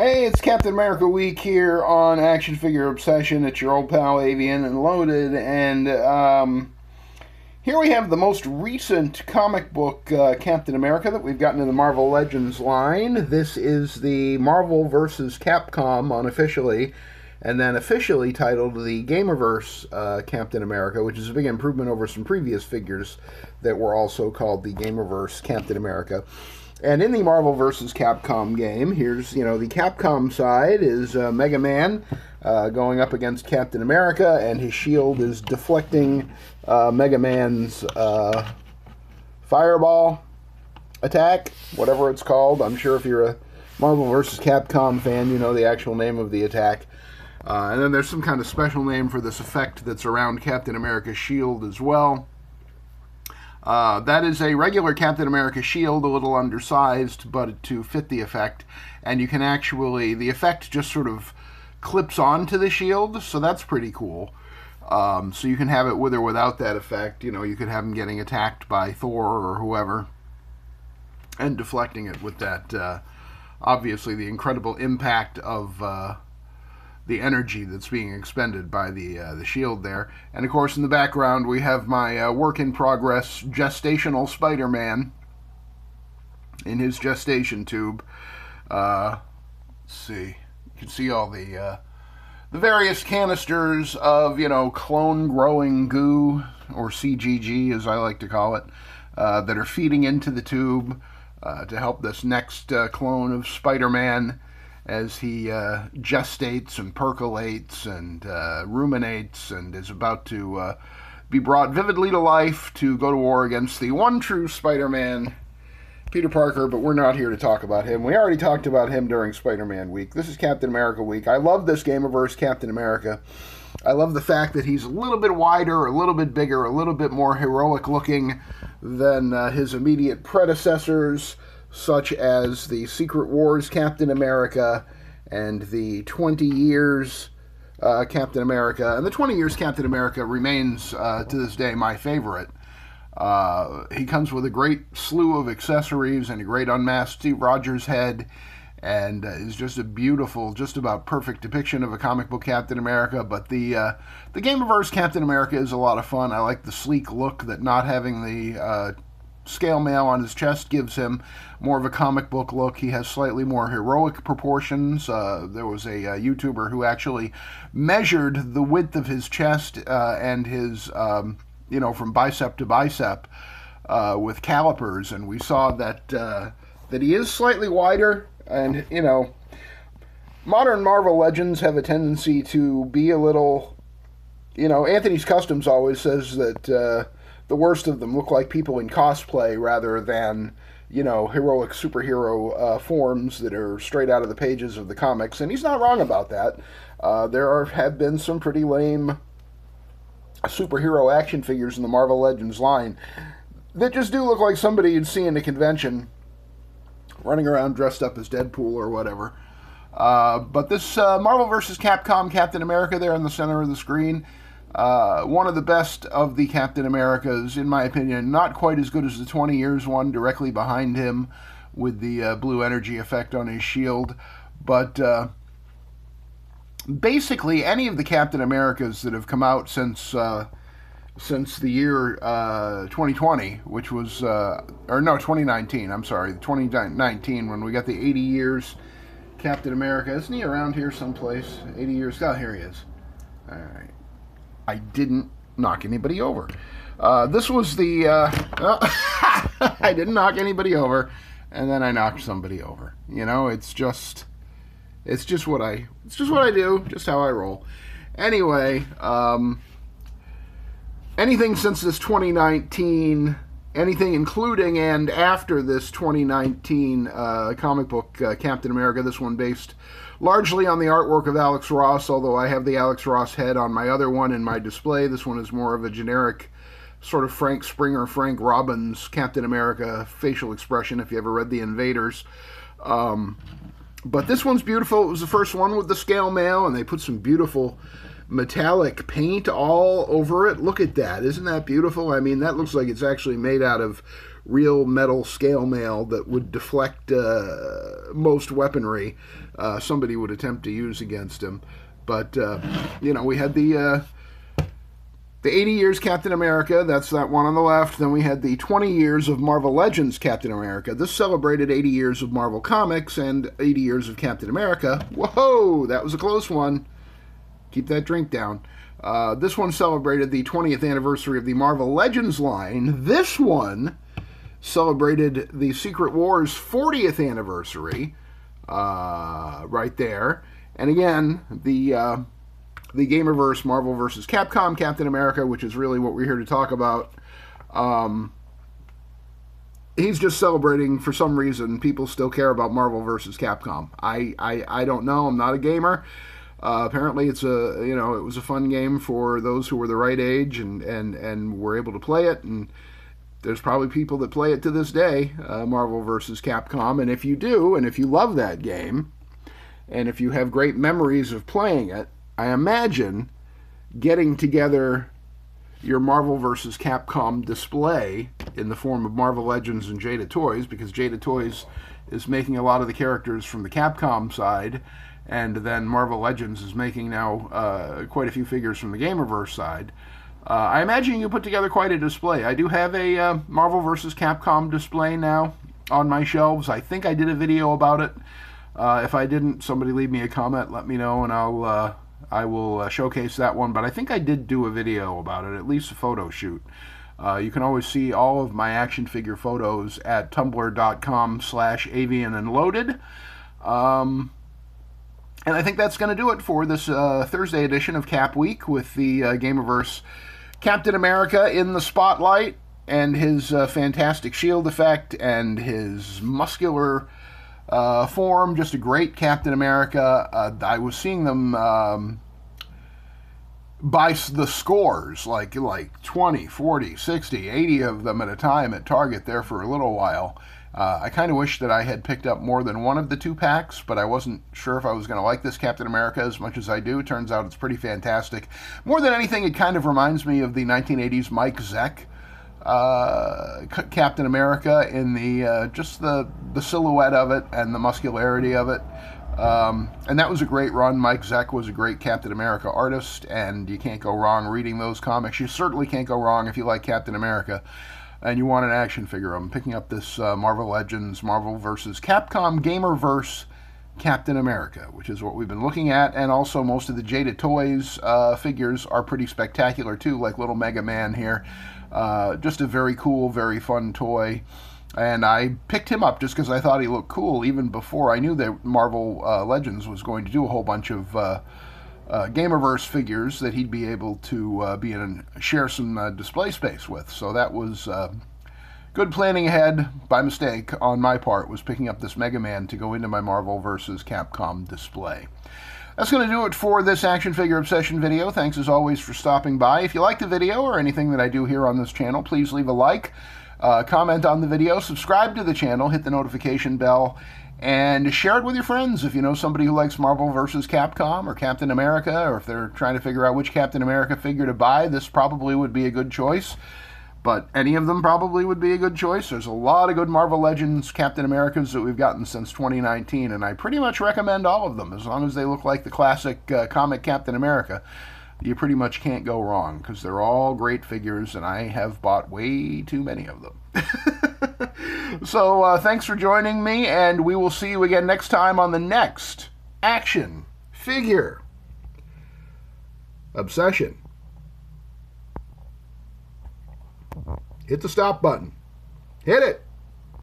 Hey, it's Captain America Week here on Action Figure Obsession. It's your old pal Avian and Loaded, and here we have the most recent comic book Captain America that we've gotten in the Marvel Legends line. This is the Marvel vs. Capcom unofficially, and then officially titled the Gamerverse Captain America, which is a big improvement over some previous figures that were also called the Gamerverse Captain America. And in the Marvel vs. Capcom game, here's, the Capcom side is Mega Man going up against Captain America, and his shield is deflecting Mega Man's fireball attack, whatever it's called. I'm sure if you're a Marvel vs. Capcom fan, you know the actual name of the attack. And then there's some kind of special name for this effect that's around Captain America's shield as well. That is a regular Captain America shield, a little undersized, but to fit the effect. And you can actually, the effect just sort of clips onto the shield, so that's pretty cool. So you can have it with or without that effect. You could have him getting attacked by Thor or whoever, and deflecting it with that, obviously, the incredible impact of the energy that's being expended by the shield there. And of course in the background we have my work-in-progress gestational Spider-Man in his gestation tube. Let's see. You can see all the various canisters of, clone-growing goo, or CGG as I like to call it, that are feeding into the tube to help this next clone of Spider-Man as he gestates and percolates and ruminates and is about to be brought vividly to life to go to war against the one true Spider-Man, Peter Parker, but we're not here to talk about him. We already talked about him during Spider-Man Week. This is Captain America Week. I love this Gamerverse Captain America. I love the fact that he's a little bit wider, a little bit bigger, a little bit more heroic looking than his immediate predecessors, such as the Secret Wars Captain America and the 20 Years Captain America. And the 20 Years Captain America remains, to this day, my favorite. He comes with a great slew of accessories and a great unmasked Steve Rogers head, and is just a beautiful, just about perfect depiction of a comic book Captain America. But the Gamerverse Captain America is a lot of fun. I like the sleek look that not having the scale mail on his chest gives him. More of a comic book look. He has slightly more heroic proportions. There was a YouTuber who actually measured the width of his chest and his, from bicep to bicep with calipers, and we saw that that he is slightly wider. And modern Marvel Legends have a tendency to be a little, Anthony's Customs always says that the worst of them look like people in cosplay rather than, heroic superhero forms that are straight out of the pages of the comics. And he's not wrong about that. Have been some pretty lame superhero action figures in the Marvel Legends line that just do look like somebody you'd see in a convention running around dressed up as Deadpool or whatever. But this Marvel vs. Capcom Captain America there in the center of the screen, one of the best of the Captain Americas, in my opinion. Not quite as good as the 20 Years one directly behind him with the blue energy effect on his shield. But basically, any of the Captain Americas that have come out since the year 2020, which was, 2019, I'm sorry, 2019, when we got the 80 Years Captain America. Isn't he around here someplace? 80 Years, oh, here he is. All right. I didn't knock anybody over. This was the, I didn't knock anybody over, and then I knocked somebody over. It's just what I do, just how I roll. Anyway, anything since this 2019, anything including and after this 2019 comic book Captain America, this one based largely on the artwork of Alex Ross, although I have the Alex Ross head on my other one in my display. This one is more of a generic sort of Frank Springer, Frank Robbins Captain America facial expression, if you ever read The Invaders. But this one's beautiful. It was the first one with the scale mail, and they put some beautiful metallic paint all over it. Look at that. Isn't that beautiful? I mean, that looks like it's actually made out of real metal scale mail that would deflect most weaponry somebody would attempt to use against him. But, you know, we had the 80 years Captain America, that's that one on the left. Then we had the 20 years of Marvel Legends Captain America. This celebrated 80 years of Marvel Comics and 80 years of Captain America. Whoa, that was a close one. Keep that drink down. This one celebrated the 20th anniversary of the Marvel Legends line. This one celebrated the Secret Wars 40th anniversary, right there. And again, the Gamerverse Marvel vs. Capcom Captain America, which is really what we're here to talk about. He's just celebrating, for some reason, people still care about Marvel vs. Capcom. I don't know. I'm not a gamer. Apparently, it was a fun game for those who were the right age and were able to play it. And there's probably people that play it to this day, Marvel vs. Capcom. And if you do, and if you love that game, and if you have great memories of playing it, I imagine getting together your Marvel vs. Capcom display in the form of Marvel Legends and Jada Toys, because Jada Toys is making a lot of the characters from the Capcom side, and then Marvel Legends is making now quite a few figures from the Gamerverse side. I imagine you put together quite a display. I do have a Marvel vs. Capcom display now on my shelves. I think I did a video about it. If I didn't, somebody leave me a comment, let me know, and I will showcase that one. But I think I did do a video about it, at least a photo shoot. You can always see all of my action figure photos at tumblr.com/avianandloaded. And I think that's going to do it for this Thursday edition of Cap Week, with the Gamerverse Captain America in the spotlight, and his fantastic shield effect, and his muscular form. Just a great Captain America. I was seeing them by the scores, like 20, 40, 60, 80 of them at a time at Target there for a little while. I kind of wish that I had picked up more than one of the 2 packs, but I wasn't sure if I was going to like this Captain America as much as I do. Turns out it's pretty fantastic. More than anything, it kind of reminds me of the 1980s Mike Zeck Captain America in the just the silhouette of it and the muscularity of it. And that was a great run. Mike Zeck was a great Captain America artist, and you can't go wrong reading those comics. You certainly can't go wrong if you like Captain America and you want an action figure. I'm picking up this Marvel Legends, Marvel vs. Capcom Gamerverse Captain America, which is what we've been looking at. And also most of the Jada Toys figures are pretty spectacular too, like little Mega Man here. Just a very cool, very fun toy. And I picked him up just because I thought he looked cool, even before I knew that Marvel Legends was going to do a whole bunch of Gamerverse figures that he'd be able to share some display space with. So that was good planning ahead, by mistake on my part, was picking up this Mega Man to go into my Marvel vs. Capcom display. That's going to do it for this Action Figure Obsession video. Thanks as always for stopping by. If you like the video or anything that I do here on this channel, please leave a like, comment on the video, subscribe to the channel, hit the notification bell, and share it with your friends. If you know somebody who likes Marvel vs. Capcom or Captain America, or if they're trying to figure out which Captain America figure to buy, this probably would be a good choice. But any of them probably would be a good choice. There's a lot of good Marvel Legends Captain Americas that we've gotten since 2019, and I pretty much recommend all of them. As long as they look like the classic comic Captain America, you pretty much can't go wrong, because they're all great figures, and I have bought way too many of them. So thanks for joining me, and we will see you again next time on the next Action Figure Obsession. Hit the stop button. Hit it.